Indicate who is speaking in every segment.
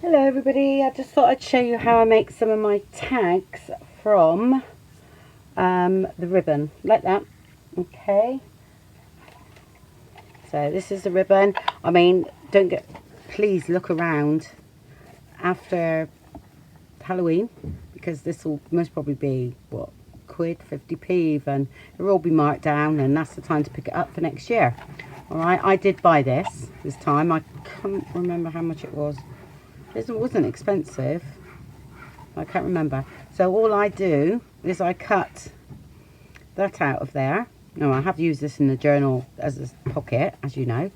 Speaker 1: Hello everybody, I just thought I'd show you how I make some of my tags from the ribbon, like that. Okay, so this is the ribbon. I mean, please look around after Halloween, because this will most probably be, what, quid, 50p even. It'll all be marked down, and that's the time to pick it up for next year. Alright, I did buy this time. I can't remember how much it was. It wasn't expensive. I can't remember. So all I do is I cut that out of there. Now I have used this in the journal as a pocket, as you know,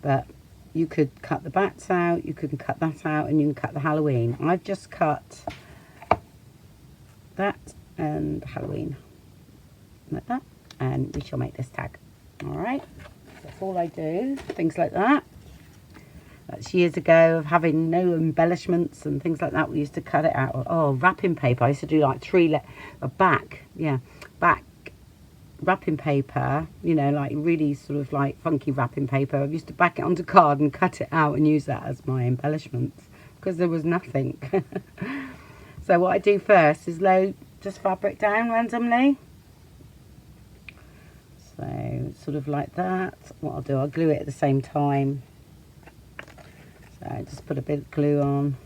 Speaker 1: but you could cut the bats out, you can cut that out, and you can cut the Halloween. I've just cut that and Halloween like that, and we shall make this tag. All right, that's all I do, things like that. That's years ago of having no embellishments and things like that. We used to cut it out. Oh, wrapping paper. I used to do like back wrapping paper, you know, like really sort of like funky wrapping paper. I used to back it onto card and cut it out and use that as my embellishments because there was nothing. So what I do first is load just fabric down randomly. So sort of like that. What I'll do, I'll glue it at the same time. So just put a bit of glue on.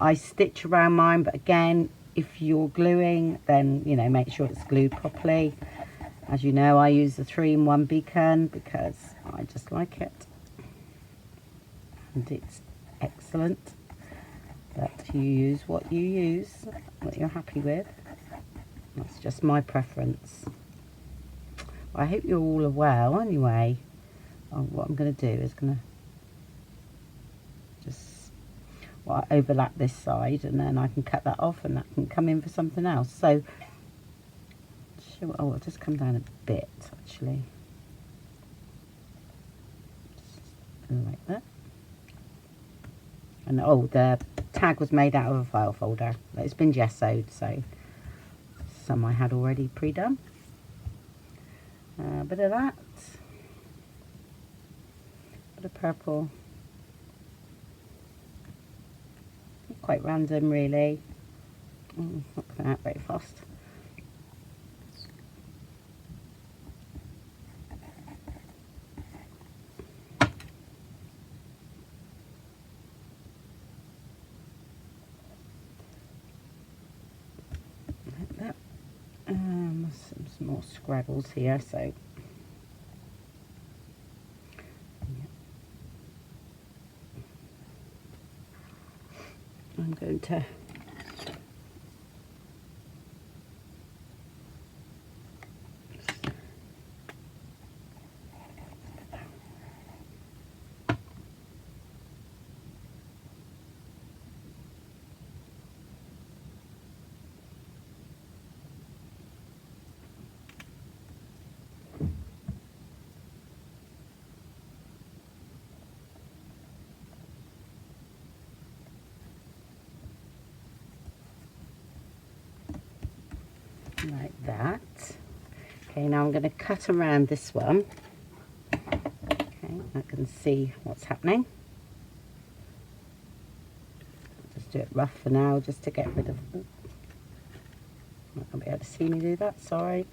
Speaker 1: I stitch around mine, but again, if you're gluing, then, you know, make sure it's glued properly. As you know, I use the 3-in-1 beacon because I just like it. And it's excellent. But you use what you use, what you're happy with. That's just my preference. I hope you're all well anyway. What I'm going to do is I overlap this side, and then I can cut that off and that can come in for something else. So, I'll just come down a bit actually. Just like that. And oh, the tag was made out of a file folder. It's been gessoed, so some I had already pre-done. A bit of that. Bit of purple. Quite random really. Not coming out very fast. Like that. Some more scraggles here, so I'm going to like that. Okay, now I'm going to cut around this one. Okay, I can see what's happening. Just do it rough for now, just to get rid of. Not going to be able to see me do that. Sorry.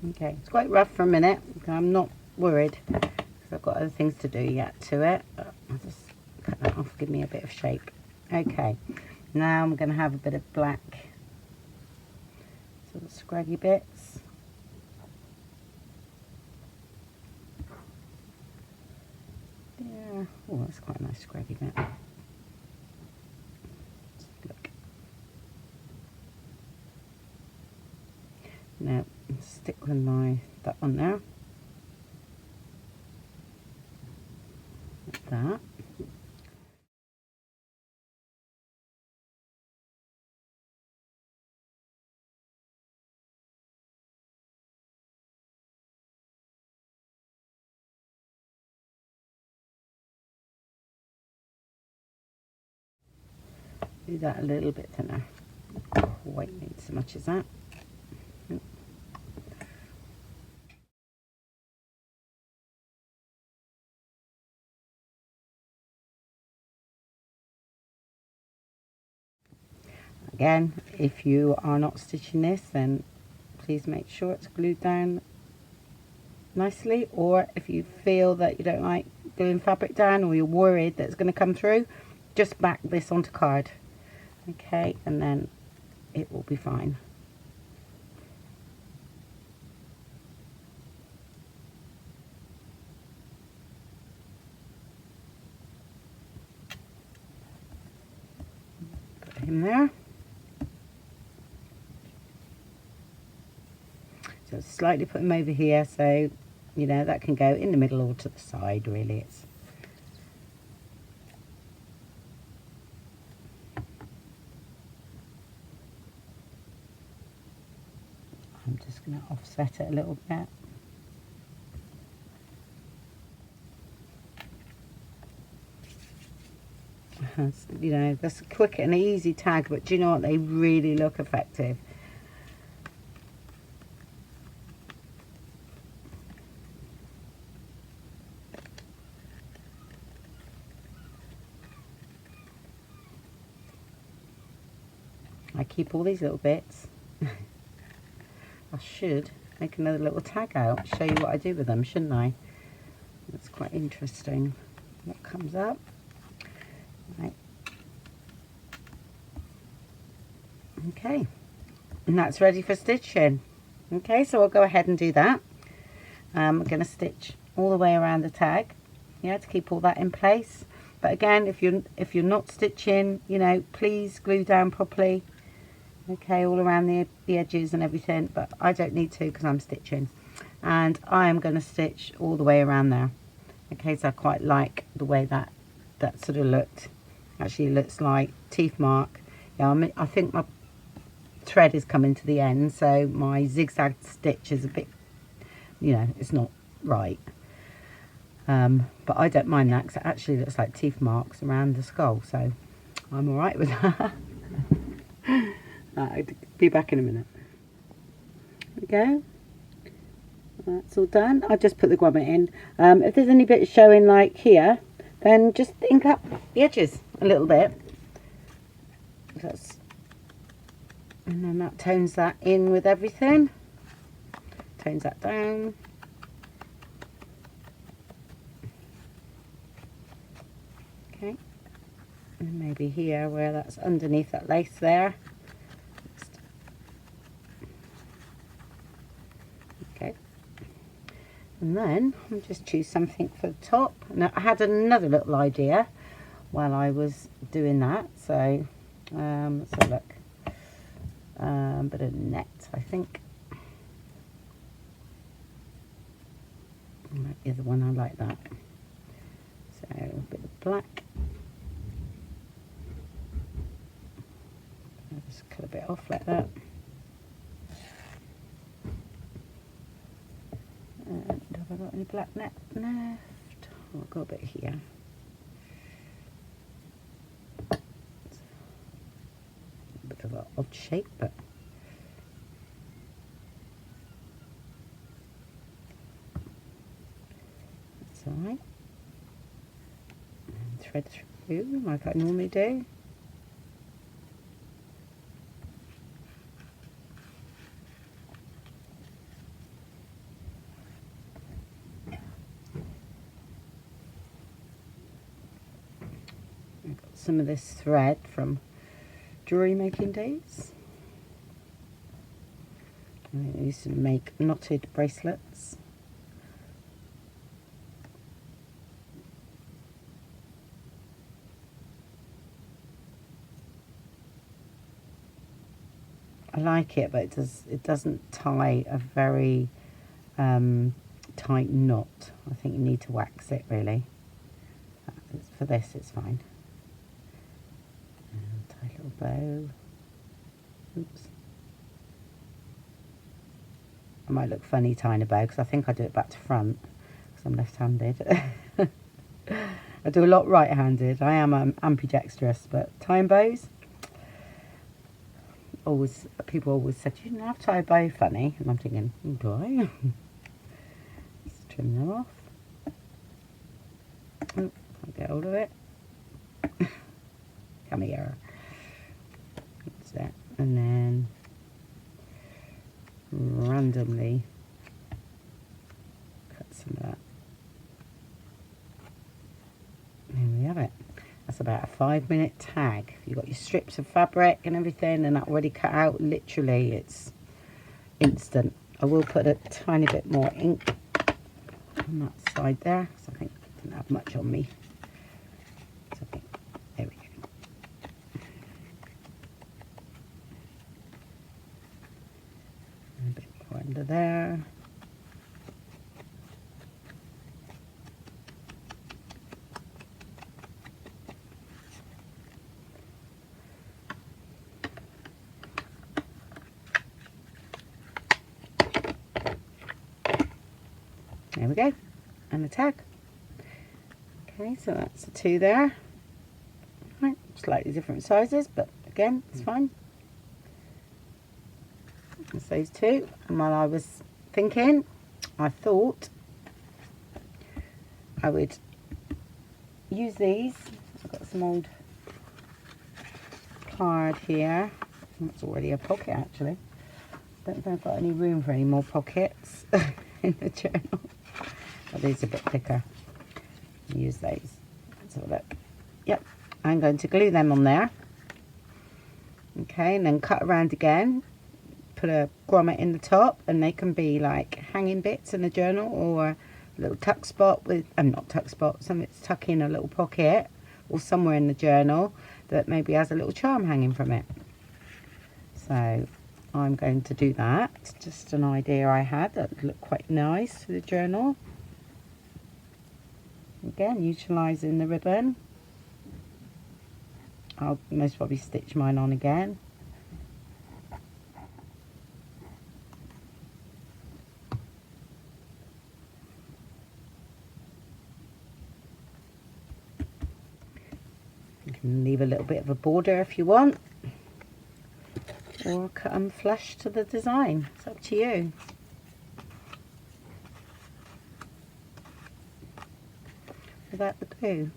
Speaker 1: Okay, it's quite rough for a minute. I'm not worried because I've got other things to do yet to it. But I'll just cut that off, give me a bit of shape. Okay, now I'm going to have a bit of black sort of scraggy bits. Yeah, oh, that's quite a nice scraggy bit. Look. Now, stick with that one there. Like that. do that a little bit thinner. Quite need so much as that. Again, if you are not stitching this, then please make sure it's glued down nicely, or if you feel that you don't like gluing fabric down, or you're worried that it's going to come through, just back this onto card, okay, and then it will be fine. Put him there. So slightly put him over here, so you know that can go in the middle or to the side, really. It's I'm just going to offset it a little bit. You know, that's a quick and easy tag, but do you know what, they really look effective. I keep all these little bits. I should make another little tag out, show you what I do with them, shouldn't I? That's quite interesting what comes up. Right. Okay, and that's ready for stitching. Okay, so I'll go ahead and do that. I'm going to stitch all the way around the tag, yeah, to keep all that in place. But again, if you're not stitching, you know, please glue down properly. Okay, all around the edges and everything, but I don't need to because I'm stitching, and I am going to stitch all the way around there. Okay, so I quite like the way that sort of looked. Actually looks like teeth mark. Yeah, I think my thread is coming to the end, so my zigzag stitch is a bit, you know, it's not right. But I don't mind that because it actually looks like teeth marks around the skull, so I'm all right with that. I'll be back in a minute. There we go. That's all done. I'll just put the grommet in. If there's any bits showing like here, then just ink up the edges a little bit. And then that tones that in with everything. Tones that down. Okay. And maybe here where that's underneath that lace there. Okay. And then I'll just choose something for the top. Now I had another little idea while I was doing that, so let's have a look. Bit of net, I think. The other one, I like that. So a bit of black. I'll just cut a bit off like that. And have I got any black net left? Oh, I've got a bit here. It's a bit of an odd shape, but that's alright. And thread through like I normally do. Some of this thread from jewellery making days. I used to make knotted bracelets. I like it, but it doesn't tie a very tight knot. I think you need to wax it really. For this it's fine. Tie a little bow. Oops. I might look funny tying a bow because I think I do it back to front because I'm left-handed. I do a lot right-handed. I am ambidextrous, but tying bows, people always said, you didn't have to tie a bow funny. And I'm thinking, do I? Let's trim them off. Oh, I'll get hold of it. Come here. That's that. And then randomly cut some of that. There we have it. That's about a 5-minute tag. You've got your strips of fabric and everything, and that already cut out. Literally, it's instant. I will put a tiny bit more ink on that side there, because I think I didn't have much on me. So I think, there we go. A bit more under there. There we go, and a tag. Okay, so that's the 2 there. Right, slightly different sizes, but again, it's fine. That's those 2. And while I was thinking, I thought I would use these. I've got some old card here. That's already a pocket, actually. Don't think I've got any room for any more pockets in the journal. But these are a bit thicker. Use those. Let's have a look. Yep, I'm going to glue them on there. Okay, and then cut around again. Put a grommet in the top, and they can be like hanging bits in the journal, or a little tuck spot with, not tuck spot, something that's tuck in a little pocket, or somewhere in the journal that maybe has a little charm hanging from it. So I'm going to do that. Just an idea I had that would look quite nice for the journal. Again, utilising the ribbon. I'll most probably stitch mine on again. You can leave a little bit of a border if you want, or cut them flush to the design. It's up to you. Without the glue.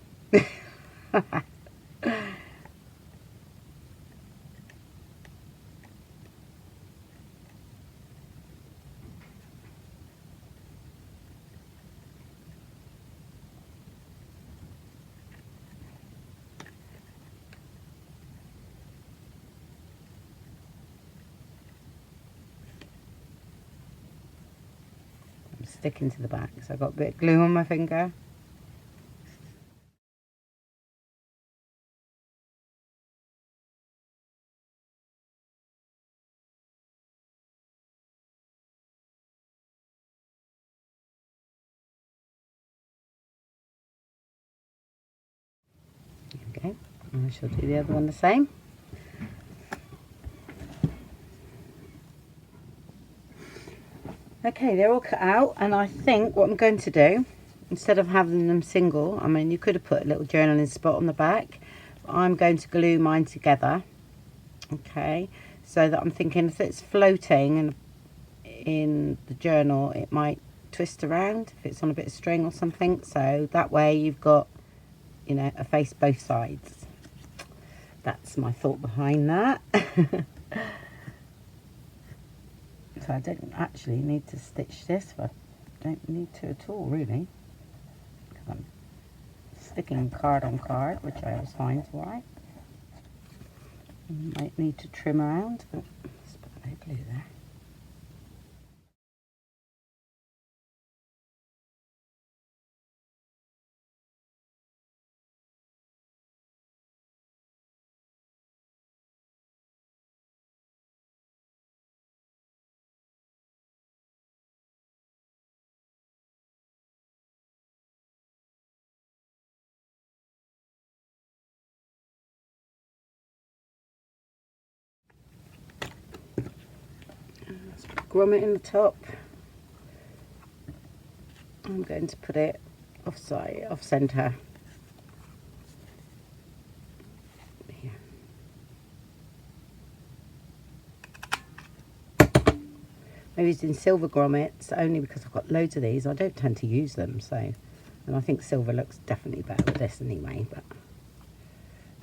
Speaker 1: I'm sticking to the back, so I've got a bit of glue on my finger. Okay, I shall do the other one the same. Okay, they're all cut out, and I think what I'm going to do, instead of having them single, I mean, you could have put a little journaling spot on the back, but I'm going to glue mine together. Okay, so that I'm thinking if it's floating and in the journal, it might twist around if it's on a bit of string or something. So that way you've got, you know, a face both sides. That's my thought behind that. So I don't actually need to stitch this, but I don't need to at all, really. Because I'm sticking card on card, which I always find is right. Might need to trim around, but let's put a bit of glue there. Grommet in the top. I'm going to put it off center. Here. using silver grommets only because I've got loads of these. I don't tend to use them, so, and I think silver looks definitely better with this anyway, but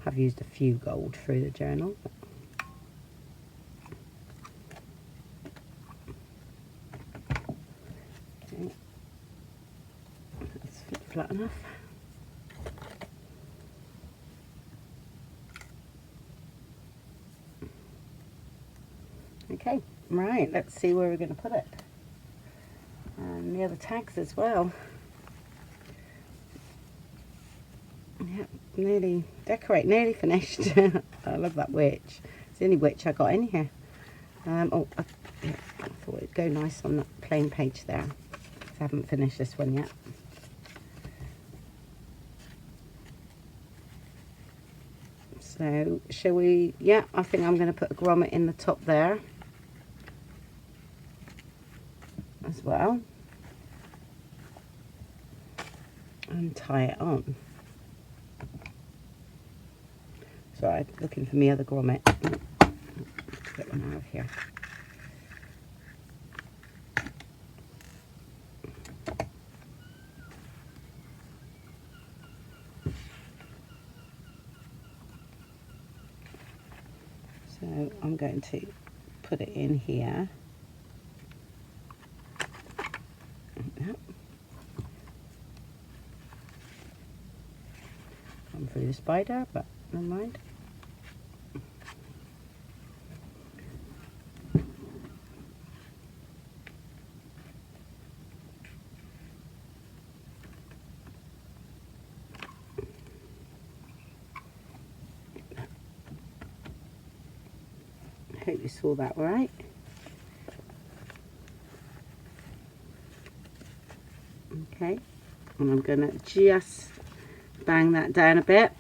Speaker 1: I've used a few gold through the journal. Okay. That's flat enough. Okay, right, let's see where we're going to put it. And the other tags as well. Yep, nearly nearly finished. I love that witch. It's the only witch I got in here. Yeah, I thought it'd go nice on that plain page there. I haven't finished this one yet. So, shall we? Yeah, I think I'm going to put a grommet in the top there as well. And tie it on. Sorry, looking for me other grommet. Let's get one out of here. So I'm going to put it in here. Yep. Come through the spider, but never mind. I hope you saw that right. Okay, and I'm going to just bang that down a bit,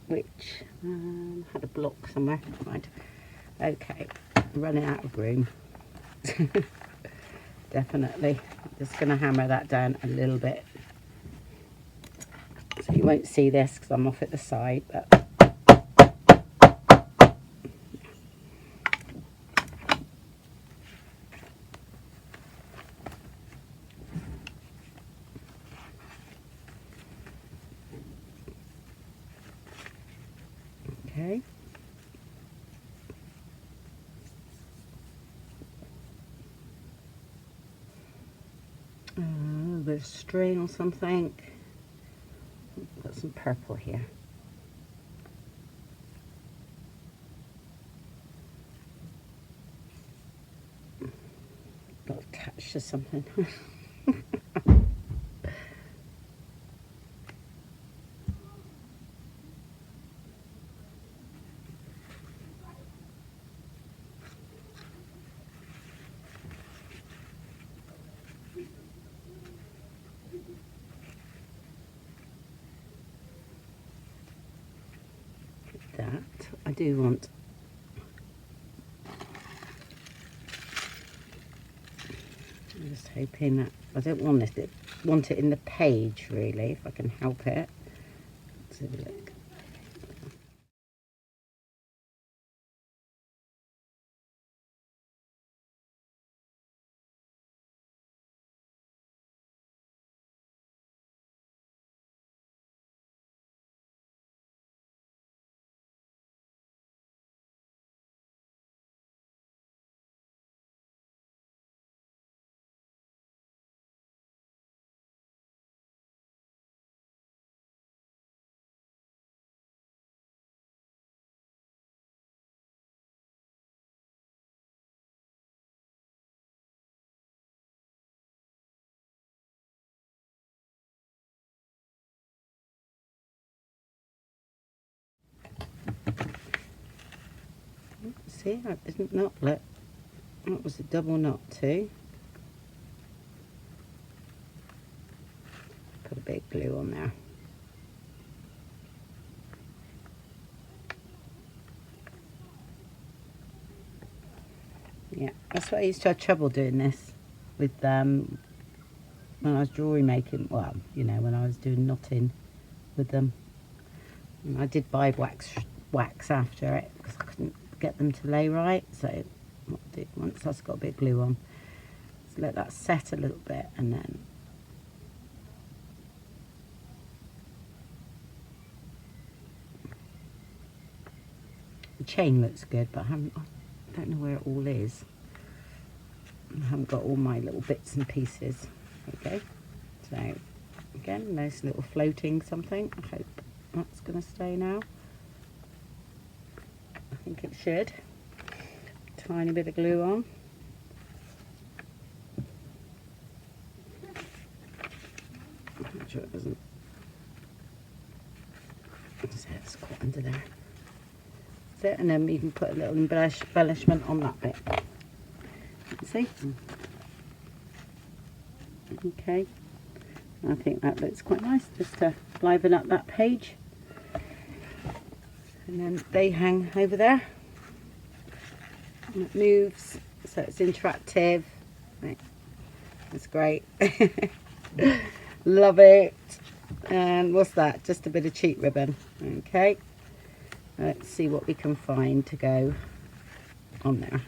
Speaker 1: which had a block somewhere. Right. Okay, I'm running out of room. Definitely. Just going to hammer that down a little bit. So you won't see this because I'm off at the side, but okay. A bit of string or something. Got some purple here. Got attached to something. That I do want. I'm just hoping that I don't want this. Want it in the page really, if I can help it. Let's have a look. See, that isn't not look. That was a double knot too. Put a bit of glue on there. Yeah, that's why I used to have trouble doing this with when I was jewellery making. Well, you know, when I was doing knotting with them. And I did buy wax after it because I couldn't get them to lay right. So once that's got a bit of glue on. So let that set a little bit, and then the chain looks good, but I don't know where it all is. I haven't got all my little bits and pieces. Okay, so again, nice little floating something. I hope that's going to stay now. I think it should. Tiny bit of glue on. Make sure it doesn't. It's caught under there. That's it, and then you can put a little embellishment on that bit. See? Okay. I think that looks quite nice, just to liven up that page. And then they hang over there. And it moves, so it's interactive. Right. That's great. Love it. And what's that? Just a bit of cheap ribbon. Okay. Let's see what we can find to go on there.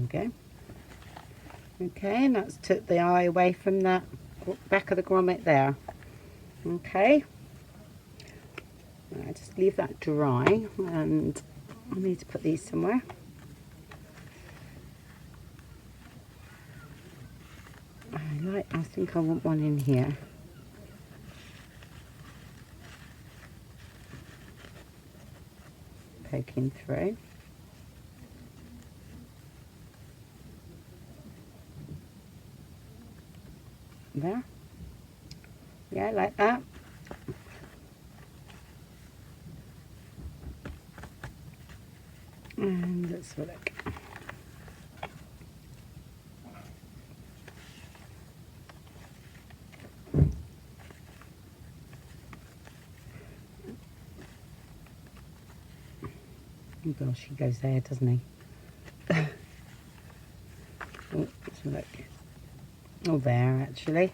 Speaker 1: Okay. Okay, and that's took the eye away from that back of the grommet there. Okay. Just leave that dry, and I need to put these somewhere. I think I want one in here. Poking through. There. Yeah, like that. And let's have a look. Oh gosh, he goes there, doesn't he? Oh, let's have a look. Oh, there actually.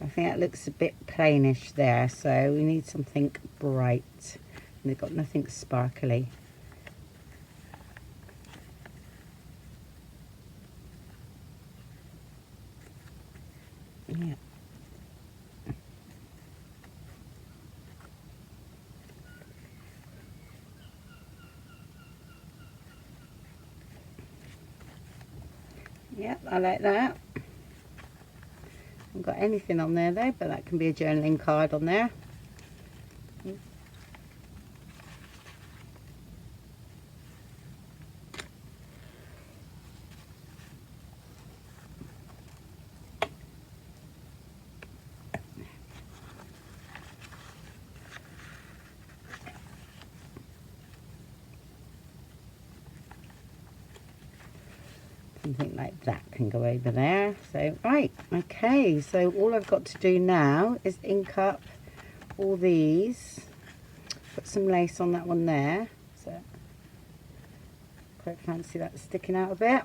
Speaker 1: I think that looks a bit plainish there, so we need something bright. And they've got nothing sparkly. Yeah. Yep, I like that. Haven't got anything on there though, but that can be a journaling card on there. Something like that can go over there. So right, okay, so all I've got to do now is ink up all these, put some lace on that one there, so quite fancy that sticking out a bit.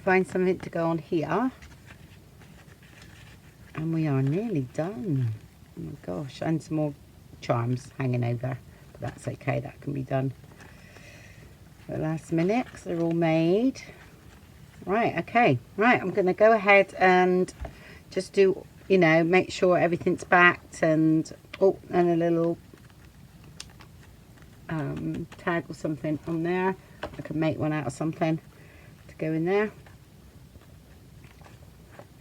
Speaker 1: Find something to go on here, and we are nearly done. Oh my gosh, and some more charms hanging over, but that's okay, that can be done the last minute because they're all made. Right, okay, right, I'm going to go ahead and just do, you know, make sure everything's backed, and oh, and a little tag or something on there. I can make one out of something to go in there,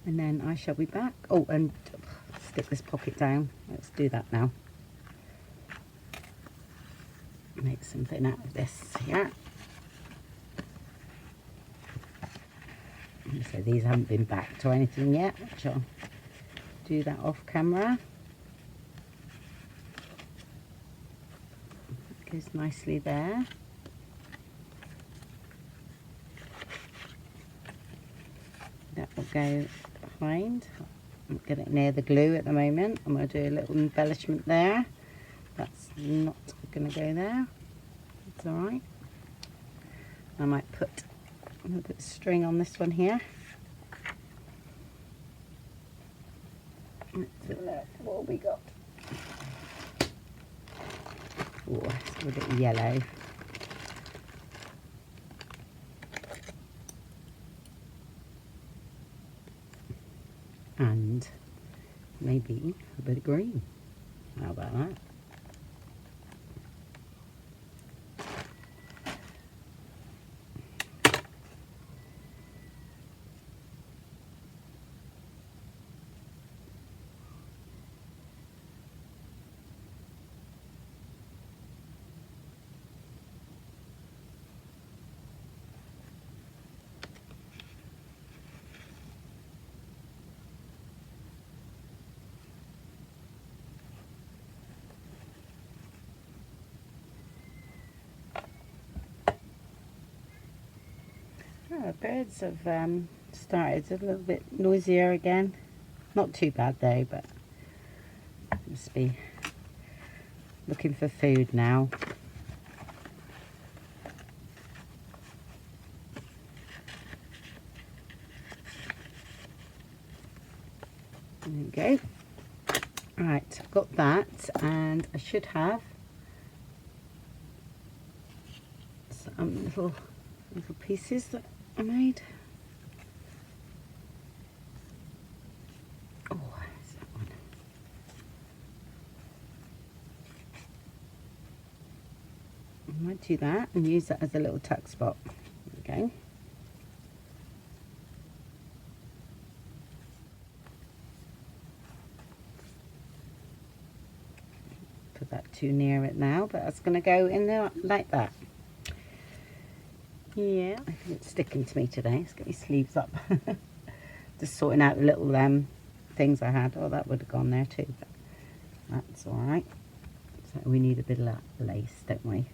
Speaker 1: and then I shall be back. Oh, and stick this pocket down. Let's do that now. Make something out of this here. So these haven't been backed or anything yet, which I'll do that off camera. Goes nicely there. That will go behind. I'm getting it near the glue at the moment. I'm going to do a little embellishment there. That's not going to go there. It's alright. I might put a little bit of string on this one here. Let's have a look. What have we got? Oh, it's a bit yellow. And maybe a bit of green. How about that? Oh, birds have started a little bit noisier again. Not too bad though, but must be looking for food now. There we go. Right, I've got that, and I should have some little pieces that I made. Oh, there's that one. I might do that and use that as a little tuck spot. Okay. Put that too near it now, but that's going to go in there like that. Yeah, I think it's sticking to me today. Let's get my sleeves up. Just sorting out the little things I had. Oh, that would have gone there too, but that's alright. So we need a bit of lace, don't we?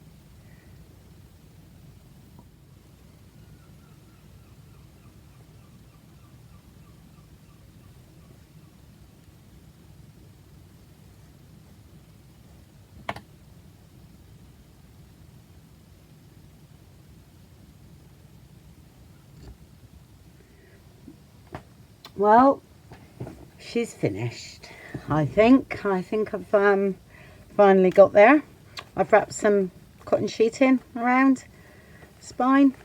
Speaker 1: Well, she's finished. I think I've finally got there. I've wrapped some cotton sheeting around the spine,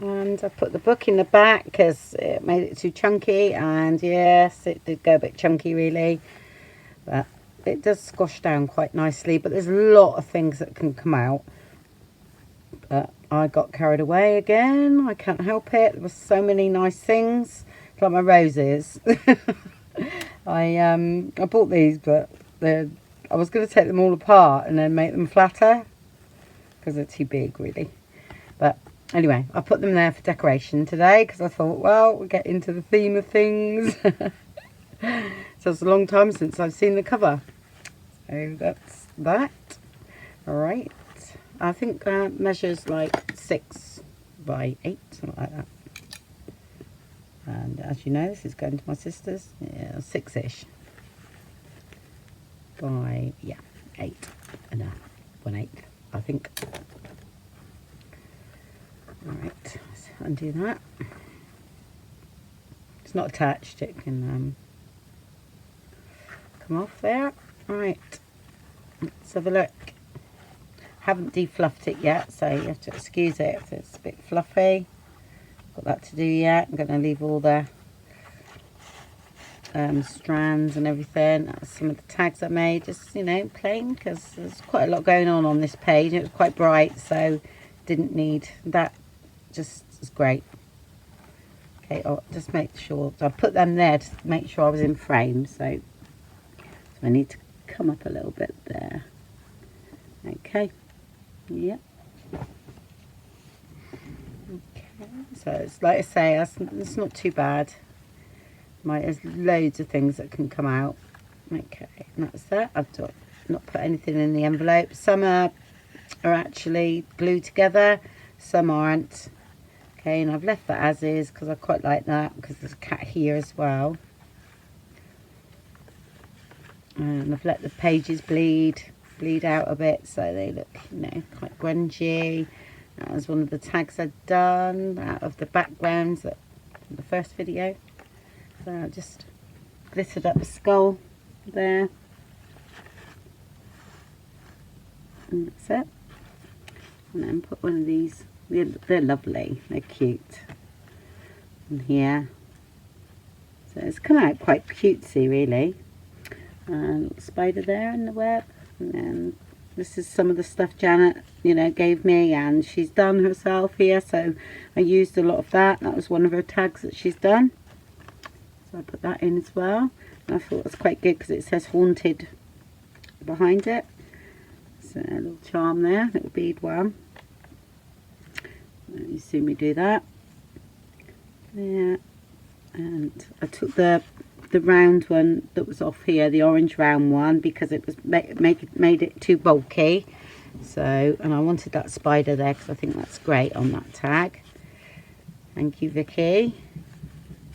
Speaker 1: and I put the book in the back because it made it too chunky, and yes, it did go a bit chunky really, but it does squash down quite nicely. But there's a lot of things that can come out, but I got carried away again. I can't help it. There were so many nice things, like my roses. I bought these, but I was going to take them all apart and then make them flatter because they're too big really. But anyway, I put them there for decoration today because I thought, well, we'll get into the theme of things. So it's a long time since I've seen the cover. So that's that. All right. I think measures like 6 by 8, something like that. And as you know, this is going to my sister's. Yeah, 6-ish by 8 and 1/8, I think. All right, let's undo that. It's not attached; it can come off there. All right, let's have a look. Haven't defluffed it yet, so you have to excuse it if it's a bit fluffy. Got that to do yet. I'm going to leave all the strands and everything. That's some of the tags I made, just, you know, plain, because there's quite a lot going on this page. It was quite bright, so didn't need that. Just is great. Okay, I'll just make sure. So I put them there to make sure I was in frame. So I need to come up a little bit there. Okay. Yep. So it's like I say, it's not too bad. There's loads of things that can come out. Okay, and that's that. I've not put anything in the envelope. Some are actually glued together, some aren't. Okay, and I've left that as is because I quite like that, because there's a cat here as well. And I've let the pages bleed out a bit so they look, you know, quite grungy. That was one of the tags I'd done out of the backgrounds that the first video. So I just glittered up the skull there. And that's it. And then put one of these. They're lovely. They're cute. And here. So it's come out quite cutesy, really. Little spider there in the web. And then this is some of the stuff Janet, you know, gave me, and she's done herself here. So I used a lot of that. That was one of her tags that she's done. So I put that in as well. And I thought it was quite good because it says haunted behind it. So a little charm there, little bead one. You see me do that. Yeah. And I took the round one that was off here, the orange round one, because it was made it too bulky. So, and I wanted that spider there because I think that's great on that tag. Thank you, Vicky.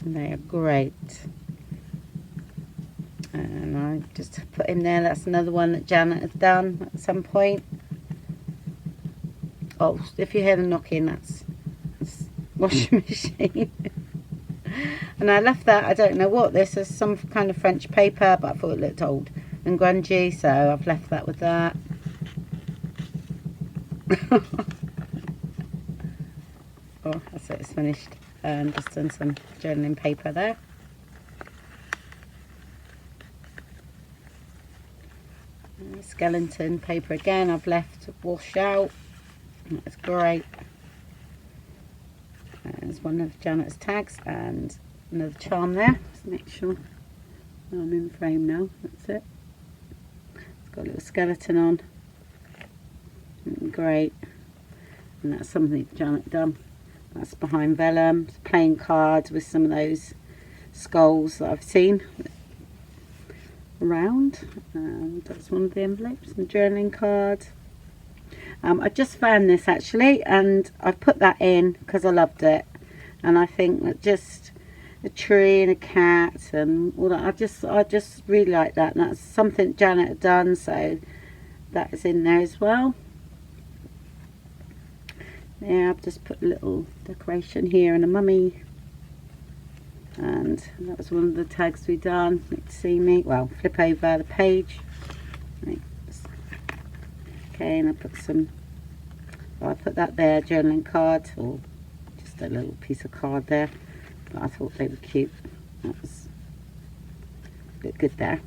Speaker 1: They are great. And I just put in there, that's another one that Janet has done at some point. Oh, if you hear the knocking, that's washing machine. And I left that, I don't know what this is, some kind of French paper, but I thought it looked old and grungy, so I've left that with that. Oh, that's it, it's finished. And just done some journaling paper there. Skeleton paper again, I've left wash out. That's great. There's one of Janet's tags and another charm there. Just make sure I'm in frame now. That's it. It's got a little skeleton on. Great. And that's something Janet done. That's behind vellum. It's playing cards with some of those skulls that I've seen around. And that's one of the envelopes and journaling card. I just found this actually, and I've put that in because I loved it, and I think that just a tree and a cat and all that, I just really like that, and that's something Janet had done, so that is in there as well. Yeah, I've just put a little decoration here and a mummy, and that was one of the tags we done. You can see me, well, flip over the page. Okay, and I put some, well, I put that there, journaling card, or just a little piece of card there, but I thought they were cute. That was, looked good there.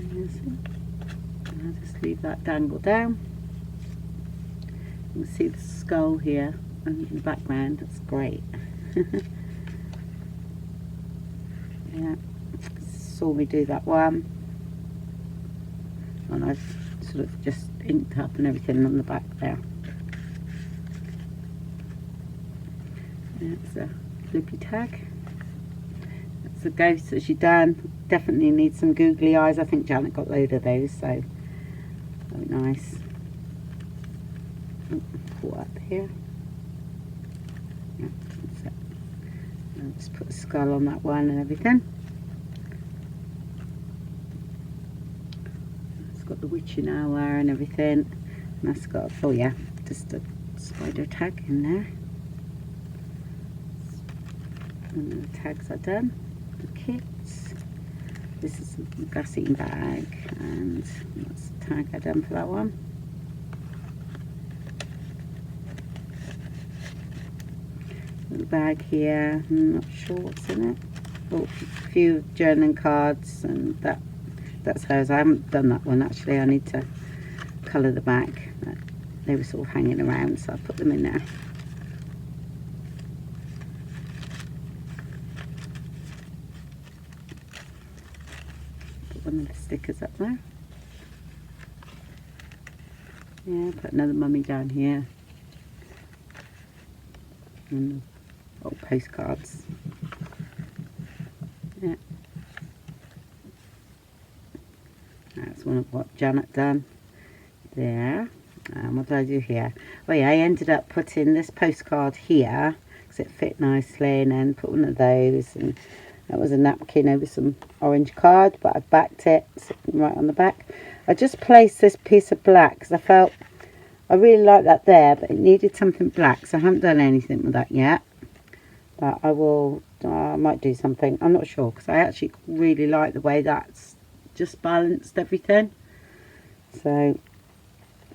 Speaker 1: And I'll just leave that dangle down. You can see the skull here in the background, that's great. Yeah, saw me do that one, and I've sort of just inked up and everything on the back there. That's a flippy tag. That's a ghost that she done. Definitely needs some googly eyes. I think Janet got a load of those, so very nice. Pull up here. Yeah, that's it. I'll just put a skull on that one and everything. It's got the witching hour and everything. And that's got, oh yeah, just a spider tag in there. And the tags are done. The kits. This is a glass eating bag, and that's the tag I done for that one. Little bag here, I'm not sure what's in it. Oh, a few journaling cards, and that's hers. I haven't done that one actually. I need to colour the back. They were sort of hanging around, so I put them in there. Put one of the stickers up there. Yeah, put another mummy down here. And old postcards. Yeah. that's one of what Janet done there. What did I do here? Oh yeah, I ended up putting this postcard here because it fit nicely, and then put one of those, and that was a napkin over some orange card, but I backed it right on the back. I just placed this piece of black because I felt I really liked that there, but it needed something black, so I haven't done anything with that yet. But I will, I might do something, I'm not sure, because I actually really like the way that's just balanced everything. So,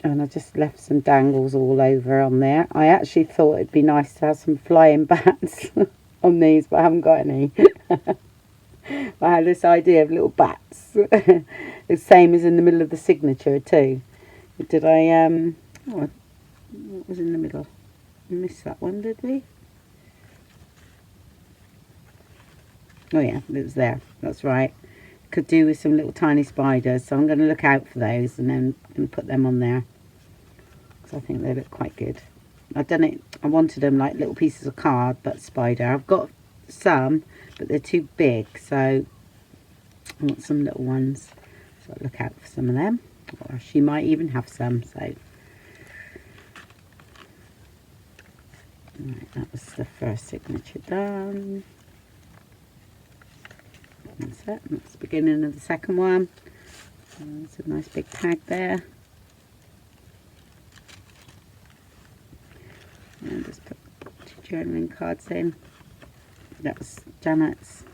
Speaker 1: and I just left some dangles all over on there. I actually thought it'd be nice to have some flying bats on these, but I haven't got any. I had this idea of little bats, the same as in the middle of the signature too. Did I, what was in the middle? I missed that one, did we? Oh yeah, it was there, that's right. Could do with some little tiny spiders, so I'm going to look out for those and then put them on there. So I think they look quite good. I've done it, I wanted them like little pieces of card, but spider. I've got some, but they're too big, so I want some little ones. So I'll look out for some of them, or she might even have some. So right, that was the first signature done. That's it. That's the beginning of the second one. There's a nice big tag there. And just put 2 journaling cards in. That's Janet's.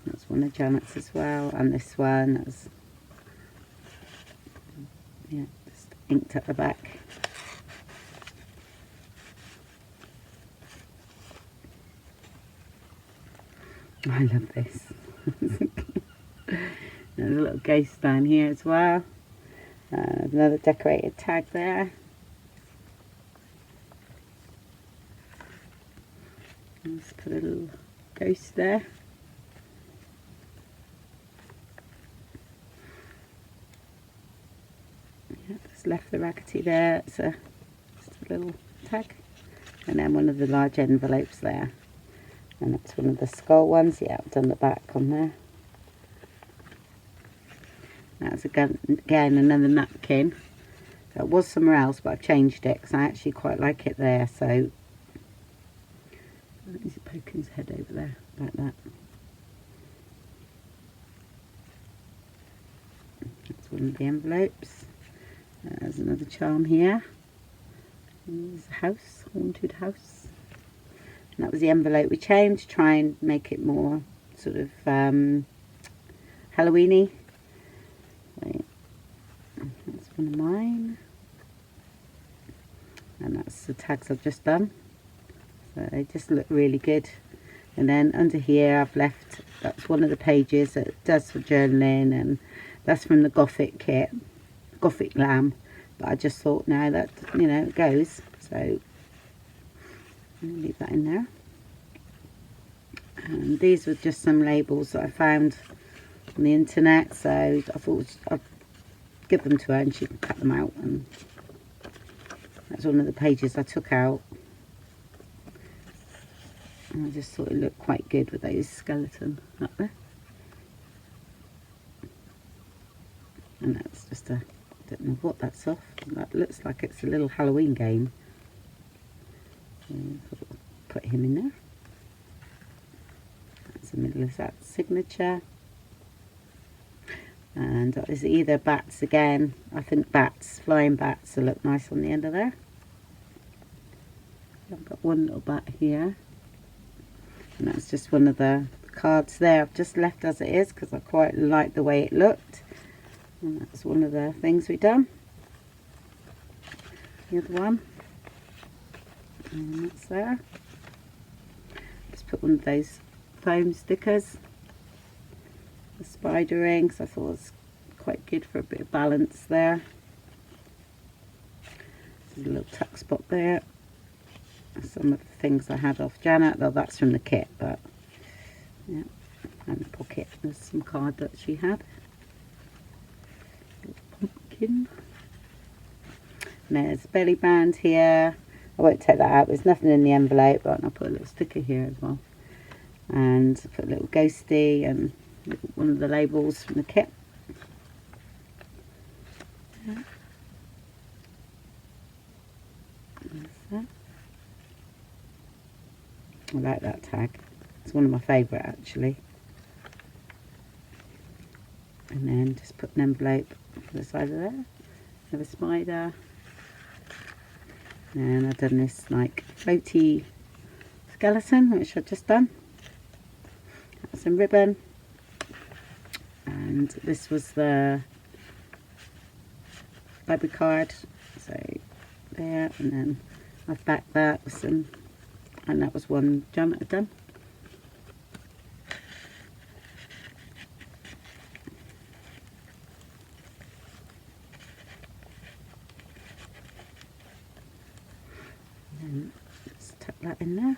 Speaker 1: That's one of Janet's as well. And this one, that's, yeah, just inked at the back. I love this. There's a little ghost down here as well. Another decorated tag there. Let's put a little ghost there. Yeah, just left the raggedy there. It's just a little tag. And then one of the large envelopes there. And that's one of the skull ones. Yeah, I've done the back on there. That's again another napkin. That was somewhere else, but I've changed it because I actually quite like it there. So he's poking his head over there like that. That's one of the envelopes. There's another charm here. There's a house, haunted house. And that was the envelope we changed to try and make it more sort of Halloween-y. That's one of mine. And that's the tags I've just done. So they just look really good. And then under here I've left, that's one of the pages that does for journaling, and that's from the Gothic kit, Gothic Lamb. But I just thought now that, you know, it goes. So I'll leave that in there. And these were just some labels that I found on the internet, so I thought I'd give them to her and she can cut them out. And that's one of the pages I took out. And I just thought it looked quite good with those skeleton up there. And that's just a, I don't know what that's off. That looks like it's a little Halloween game. So put him in there. That's the middle of that signature. And that is either bats again. I think bats, flying bats, will look nice on the end of there. I've got one little bat here. And that's just one of the cards there. I've just left as it is because I quite like the way it looked. And that's one of the things we've done. The other one. And that's there. Just put one of those foam stickers. The spider rings, I thought it was quite good for a bit of balance there. There's a little tuck spot there. Some of the things I had off Janet, though that's from the kit, but yeah. And the pocket, there's some card that she had. Little pumpkin. And there's a belly band here. I won't take that out, there's nothing in the envelope, but I'll put a little sticker here as well. And put a little ghosty and one of the labels from the kit. I like that tag. It's one of my favourite actually. And then just put an envelope for the side of there. Another spider. And I've done this like floaty skeleton, which I've just done. Some ribbon. And this was the library card. So there, and then I've backed that with some, and that was one Janet had done. And let's tuck that in there.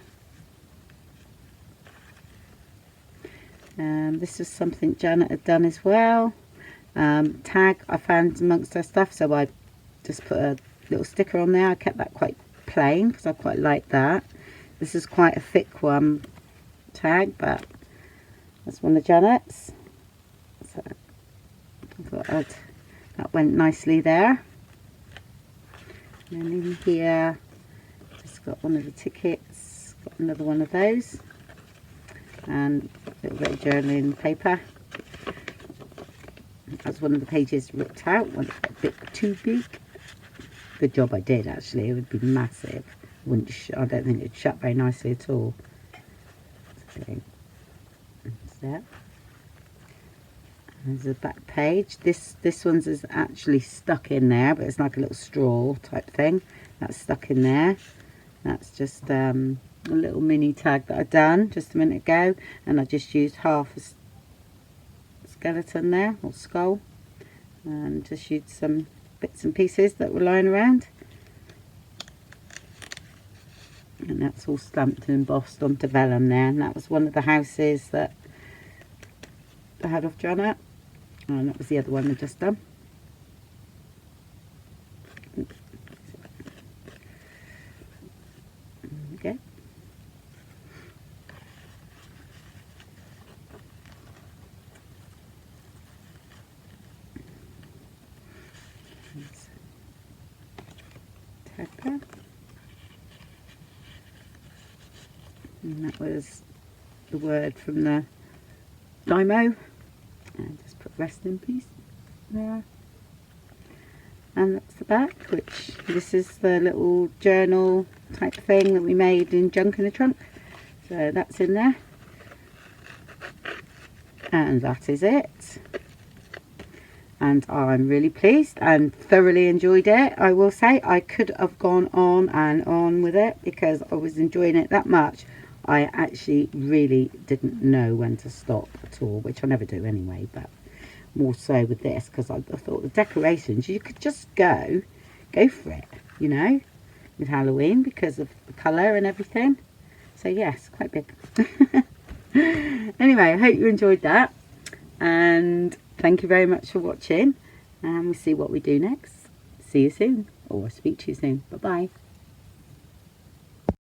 Speaker 1: This is something Janet had done as well. Tag I found amongst her stuff, so I just put a little sticker on there. I kept that quite plain because I quite like that. This is quite a thick one tag, but that's one of Janet's. So I thought that went nicely there. And then in here, just got one of the tickets, got another one of those, and a little bit of journaling paper. That's one of the pages ripped out, one a bit too big. Good job I did actually, it would be massive. I don't think it'd shut very nicely at all. So that's that. There's a back page. This one's is actually stuck in there, but it's like a little straw type thing. That's stuck in there. That's just a little mini tag that I've done just a minute ago, and I just used half a skeleton there, or skull, and just used some bits and pieces that were lying around, and that's all stamped and embossed onto vellum there. And that was one of the houses that I had off Janet, and that was the other one I just done. Okay. Tag that. And that was the word from the Dymo. And just put rest in peace there. And that's the back, which this is the little journal type thing that we made in Junk in the Trunk. So that's in there. And that is it. And I'm really pleased and thoroughly enjoyed it. I will say I could have gone on and on with it because I was enjoying it that much. I actually really didn't know when to stop at all, which I never do anyway, but more so with this because I thought the decorations, you could just go for it, you know, with Halloween because of the colour and everything. So yes, quite big. Anyway, I hope you enjoyed that, and thank you very much for watching, and we'll see what we do next. See you soon, or speak to you soon. Bye bye.